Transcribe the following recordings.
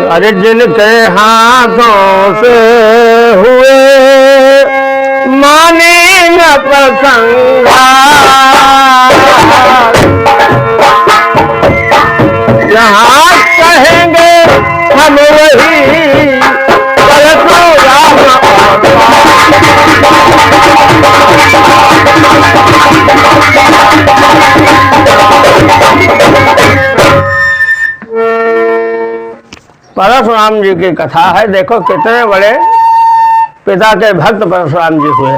अरे जिनके हाथों से हुए मानी न प्रसंगा, यहाँ कहेंगे हम वही परशुराम। परशुराम जी की कथा है। देखो कितने बड़े पिता के भक्त परशुराम जी हुए।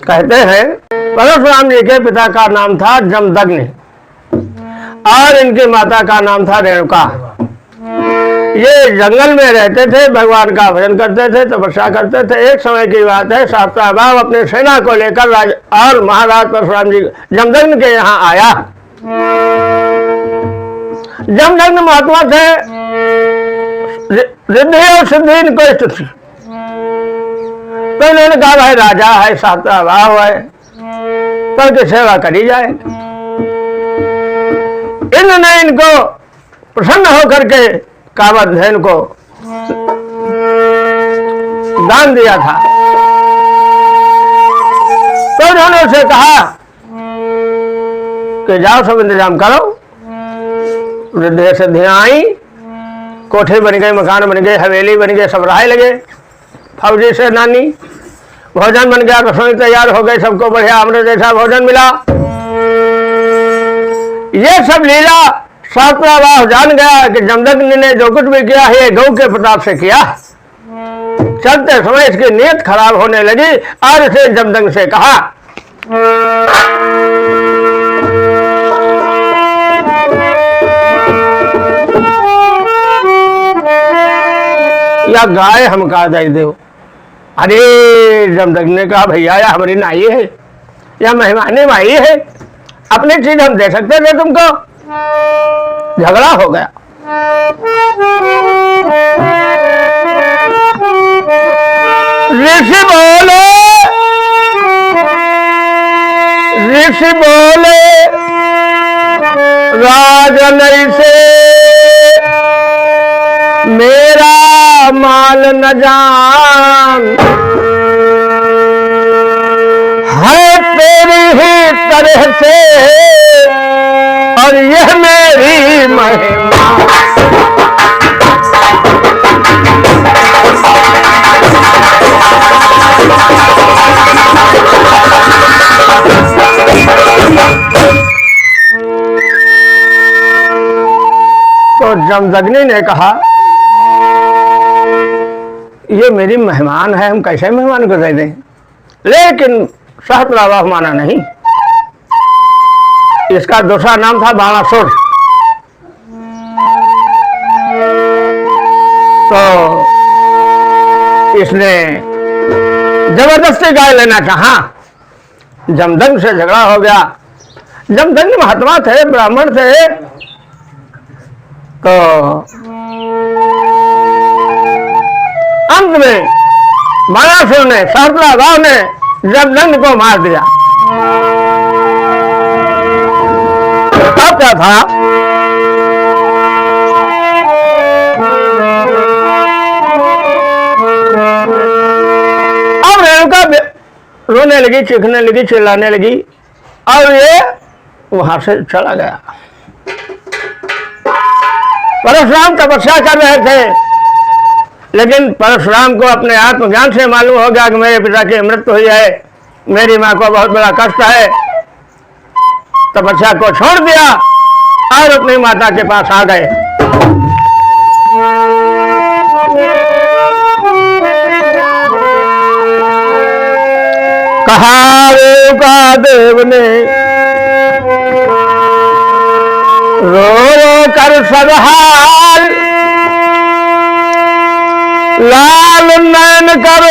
कहते हैं परशुराम जी के पिता का नाम था जमदग्नि और इनकी माता का नाम था रेणुका। ये जंगल में रहते थे, भगवान का भजन करते थे, तपस्या करते थे। एक समय की बात है, शास्त्राभाव अपने सेना को लेकर और महाराज परशुराम जी जमदग्नि के यहाँ आया। जमदग्नि महात्मा थे, रिद्धि और सिद्धि इनको इष्ट थी। तो इन्होंने कहा भाई राजा है, शास्त्राभाव है, तो इनकी सेवा करी जाए। इन्होंने इनको प्रसन्न होकर के कामधेनु को दान दिया था। तो उन्होंने उसे कहा कि जाओ सब इंतजाम करो। रिद्धि सिद्धियां आई, कोठे बन गए, मकान बन गए, हवेली बन गए, सब राह लगे। फौजी से नानी भोजन बन गया, रसोई तैयार हो गई, सबको बढ़िया अमृत जैसा भोजन मिला। ये सब लीला शास्त्राभाव जान गया कि जमदग्नि ने जो कुछ भी किया है गौ के प्रताप से किया। चलते समय इसकी नीयत खराब होने लगी और इसे जमदग्नि से कहा या गाय हम कहा दे दो। अरे जमदग्नि ने कहा भैया या हमारी नाई है या मेहमानी माई है, अपनी चीज हम दे सकते थे तुमको। झगड़ा हो गया। ऋषि बोले राजन से मेरा माल न जान, है तेरी ही तरह से और यह मेरी महिमा। तो जमदग्नि ने कहा ये मेरी मेहमान है, हम कैसे मेहमान को दे दें। लेकिन शास्त्राभाव माना नहीं। इसका दूसरा नाम था बाणासुर। तो इसने जबरदस्ती गाय लेना चाहा। जमदग्नि से झगड़ा हो गया। जमदग्नि महात्मा थे, ब्राह्मण थे। तो अंत में बाणासुर ने, शास्त्राभाव ने जमदग्नि को मार दिया। अब क्या था, अब रेणुका रोने लगी, चीखने लगी, चिल्लाने लगी और ये वहां से चला गया। परशुराम तपस्या कर रहे थे, लेकिन परशुराम को अपने आत्मज्ञान से मालूम हो गया कि मेरे पिता की मृत्यु हुई है, मेरी माँ को बहुत बड़ा कष्ट है। तपस्या को छोड़ दिया और अपनी माता के पास आ गए। कहा रेणुका देव ने रो रो कर सब हाल, लाल नयन कर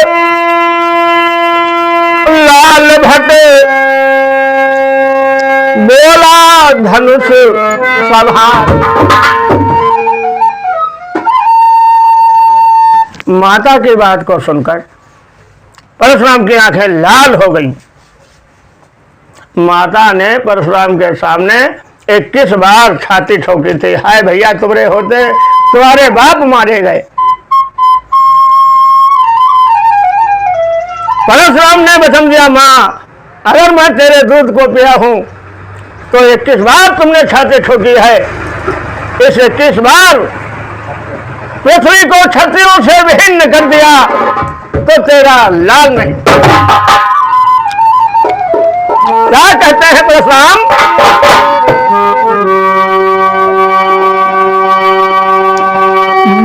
लाल भटे बोला धनुष संभाल। माता की बात को सुनकर परशुराम की आंखें लाल हो गई। माता ने परशुराम के सामने 21 बार छाती ठोकी थी, हाय भैया तुम्हारे होते तुम्हारे बाप मारे गए। परशुराम ने वचन दिया, माँ अगर मैं तेरे दूध को पिया हूं तो 21 बार तुमने छाती ठोकी है, इस 21 बार पृथ्वी को क्षत्रियों से विभिन्न कर दिया तो तेरा लाल नहीं। क्या कहते हैं परशुराम?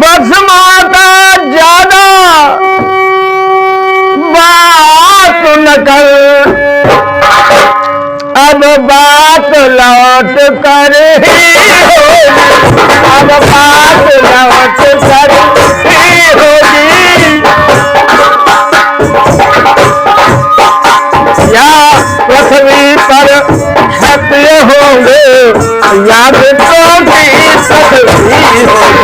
बस माता ज्यादा बात न कर, अब बात लौट कर ही होगी, अब बात लौट कर ही होगी। या पृथ्वी पर क्षत्रिय होंगे या मित्रों की पृथ्वी होगी।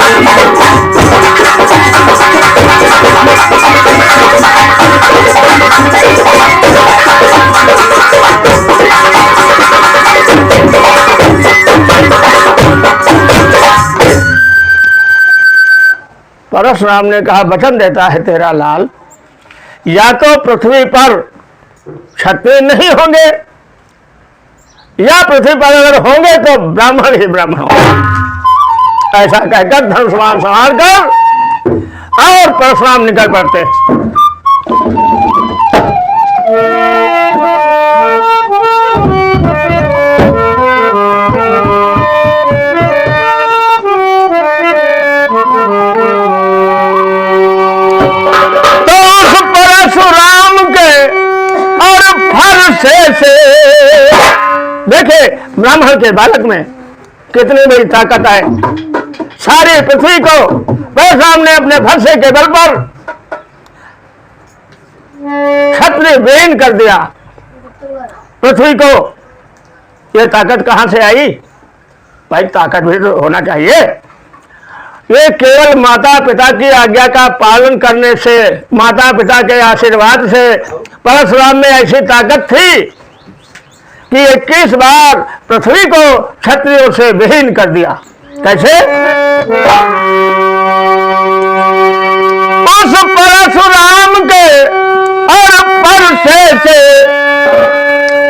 परशुराम ने कहा, वचन देता है तेरा लाल, या तो पृथ्वी पर क्षत्रिय नहीं होंगे या पृथ्वी पर अगर होंगे तो ब्राह्मण ही ब्राह्मण होंगे। ऐसा कहकर धनुष्मान संहार कर और परशुराम निकल पड़ते। से देखे ब्राह्मण के बालक में कितनी बड़ी ताकत है। सारी पृथ्वी को परशुराम ने अपने फरसे के बल पर क्षत्रिय विहीन कर दिया। पृथ्वी को ये ताकत कहां से आई? भाई ताकत भी तो होना चाहिए। ये केवल माता पिता की आज्ञा का पालन करने से, माता पिता के आशीर्वाद से परशुराम में ऐसी ताकत थी कि 21 बार पृथ्वी को क्षत्रियों से विहीन कर दिया। कैसे? उस परशुराम के और परसे से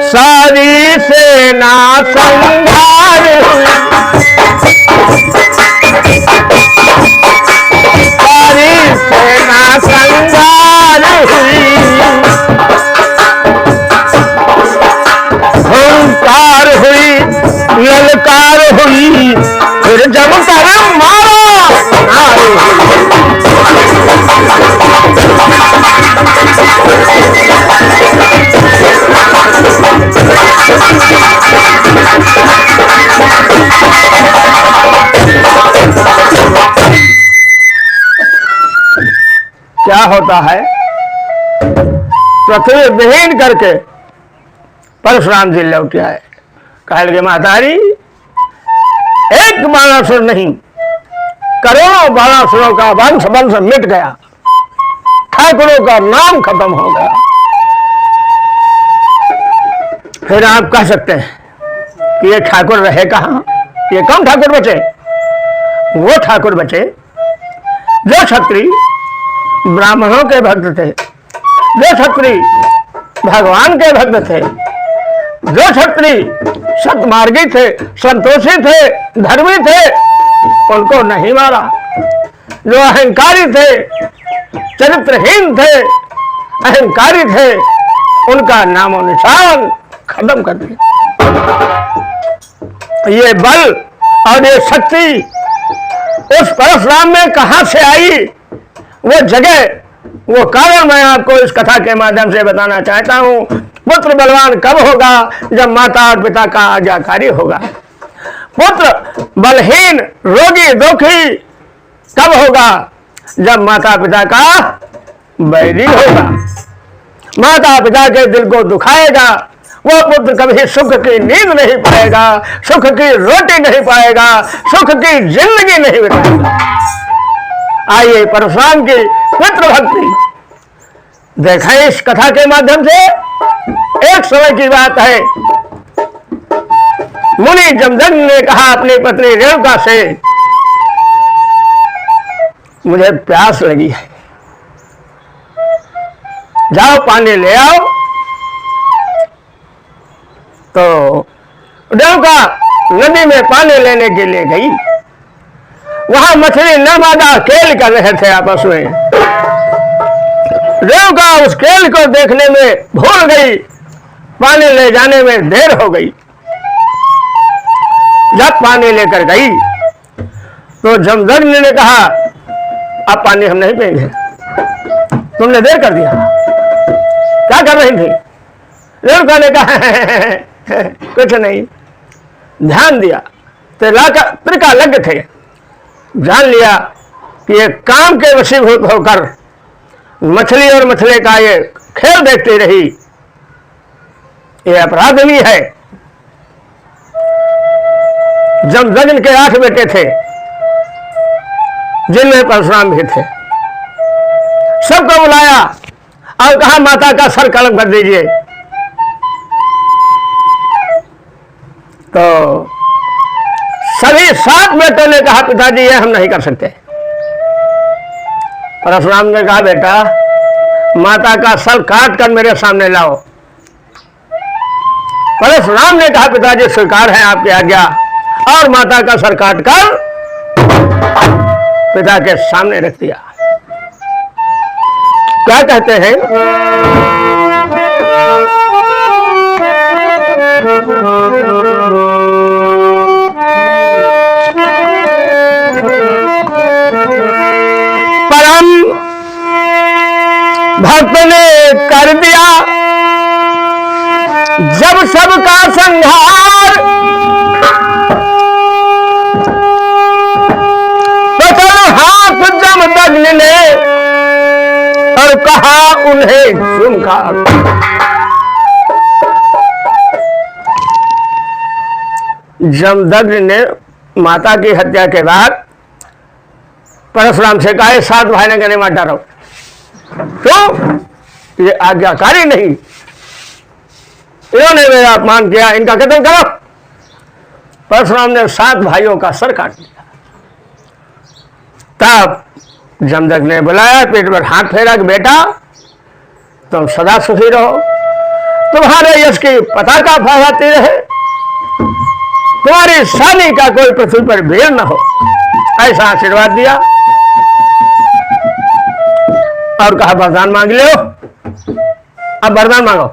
सारी सेना संहार हुई, सारी सेना संहार हुई। हुंकार हुई, ललकार हुई, फिर जब कर मारा नारे हुई। क्या होता है? पृथ्वी विहीन करके परशुराम जी लौट आए। कह लगे, मातारी एक बाणासुर नहीं, करोड़ों बाणासुरों का वंश वंश मिट गया, ठाकुरों का नाम खत्म हो गया। फिर आप कह सकते हैं कि ये ठाकुर रहे कहां? ये कौन ठाकुर बचे? वो ठाकुर बचे जो क्षत्रिय ब्राह्मणों के भक्त थे, जो क्षत्रिय भगवान के भक्त थे, जो क्षत्रिय सतमार्गी थे, संतोषी थे, धर्मी थे, उनको नहीं मारा। जो अहंकारी थे, चरित्रहीन थे, अहंकारी थे, उनका नामो निशान खत्म कर दिया। ये बल और ये शक्ति उस परशुराम में कहां से आई? वो जगह, वो कारण मैं आपको इस कथा के माध्यम से बताना चाहता हूं। पुत्र बलवान कब होगा? जब माता और पिता का आज्ञाकारी होगा। पुत्र बलहीन, रोगी, दुखी कब होगा? जब माता पिता का बैरी होगा। माता पिता के दिल को दुखाएगा, वो पुत्र कभी सुख की नींद नहीं पाएगा, सुख की रोटी नहीं पाएगा, सुख की जिंदगी नहीं बिताएगा। आइए परशुराम की पितृ भक्ति देखें इस कथा के माध्यम से। एक समय की बात है, मुनि जमदग्नि ने कहा अपनी पत्नी रेणुका से, मुझे प्यास लगी है, जाओ पानी ले आओ। तो रेणुका नदी में पानी लेने के लिए गई। वहां मछली नर्मदा खेल कर रहे थे आपस में। रेणुका उस खेल को देखने में भूल गई, पानी ले जाने में देर हो गई। जब पानी लेकर गई तो जमदग्नि ने कहा, अब पानी हम नहीं पिएंगे, तुमने देर कर दिया, क्या कर रही थी? रेणुका ने कहा कुछ नहीं, ध्यान दिया, त्रिका लग थे, जान लिया कि ये काम के वशीभूत होकर मछली और मछली का ये खेल देखती रही, ये अपराध भी है। जमदग्नि के 8 बेटे थे, जिनमें परशुराम भी थे। सबको बुलाया और कहा माता का सर कलम कर दीजिए। तो सभी 7 बेटों ने कहा पिताजी ये हम नहीं कर सकते। परशुराम ने कहा बेटा माता का सर काट कर मेरे सामने लाओ। परशुराम ने कहा पिताजी स्वीकार है आपकी आज्ञा, और माता का सर काट कर पिता के सामने रख दिया। क्या कहते हैं? परम भक्त ने कर दिया जब सबका संहार, तो चलो हाथ जमदग्नि ने और कहा उन्हें सुनकर। जमदग्नि ने माता की हत्या के बाद परशुराम से कहा 7 भाई ने कहने मत डरो, तो ये आज्ञाकारी नहीं, इन्होंने मेरा अपमान किया, इनका कत्ल करो। परशुराम ने 7 भाइयों का सर काट दिया। तब जमदग्नि ने बुलाया, पेट पर हाथ फेरा कि बेटा तुम सदा सुखी रहो, तुम्हारे यश की पताका फहराती रहे, तुम्हारी शादी का कोई पृथ्वी पर भेद न हो, ऐसा आशीर्वाद दिया। और कहा वरदान मांग लो, अब वरदान मांगो।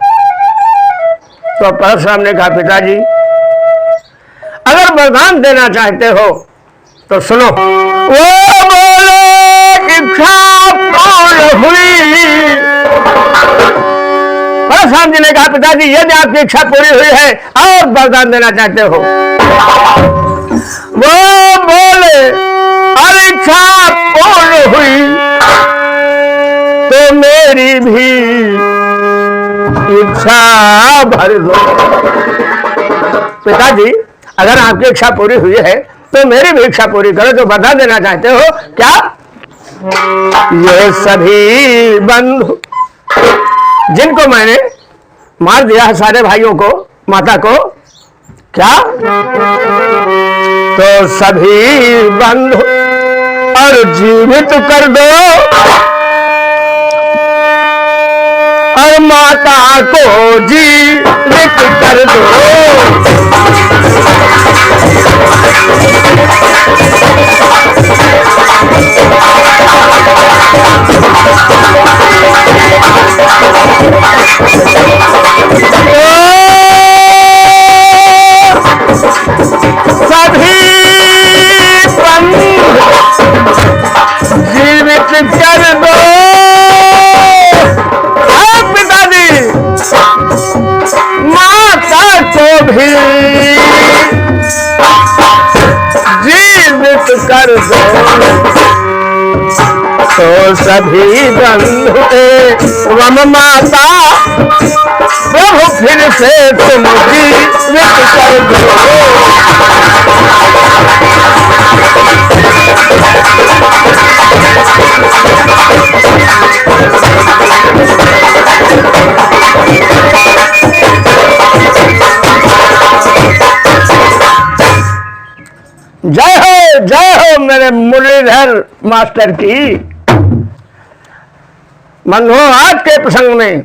तो परशुराम ने कहा पिताजी अगर वरदान देना चाहते हो तो सुनो। वो बोले इच्छा पूर्ण हुई। परशुराम जी ने कहा पिताजी यदि आपकी इच्छा पूरी हुई है और वरदान देना चाहते हो। वो बोले और इच्छा पूर्ण हुई तो मेरी भी इच्छा भर दो। पिताजी अगर आपकी इच्छा पूरी हुई है तो मेरी भी इच्छा पूरी करो, जो बता देना चाहते हो। क्या? ये सभी बंधु जिनको मैंने मार दिया है, सारे भाइयों को, माता को, क्या? तो सभी बंधु और जीवित कर दो और माता को जीवित कर दो। सभी बंधु जीवित कर दो। पिताजी माता को भी जीवित कर दो। तो सभी बंधु एवं माता प्रभु फिर से तुम जीवित कर दो। जय हो मेरे मुरलीधर मास्टर की। बंधुओं, आज के प्रसंग में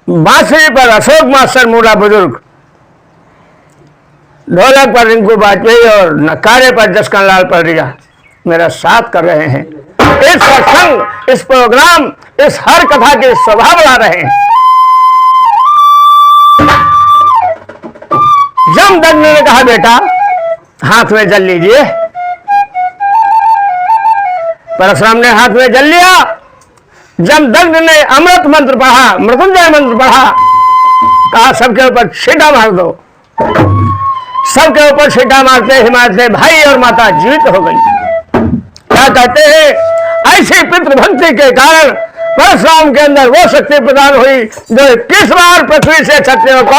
बांसुरी पर अशोक मास्टर मूला बुजुर्ग, ढोलक पर रिंकू वाजपेयी और नकारे पर जसकन लाल पड़रिया मेरा साथ कर रहे हैं। इस सत्संग, इस प्रोग्राम, इस हर कथा की शोभा बढ़ा रहे हैं। जमदग्नि ने कहा, बेटा हाथ में जल लीजिए। परशुराम ने हाथ में जल लिया। जमदग्नि ने अमृत मंत्र पढ़ा, मृत्युंजय मंत्र पढ़ा, कहा सबके ऊपर छींटा मार दो। सबके ऊपर छींटा मारते ही मारते भाई और माता जीवित हो गई। क्या कहते हैं, ऐसी पितृभक्ति के कारण परशुराम के अंदर वो शक्ति प्रदान हुई जो 21 बार पृथ्वी से क्षत्रियों को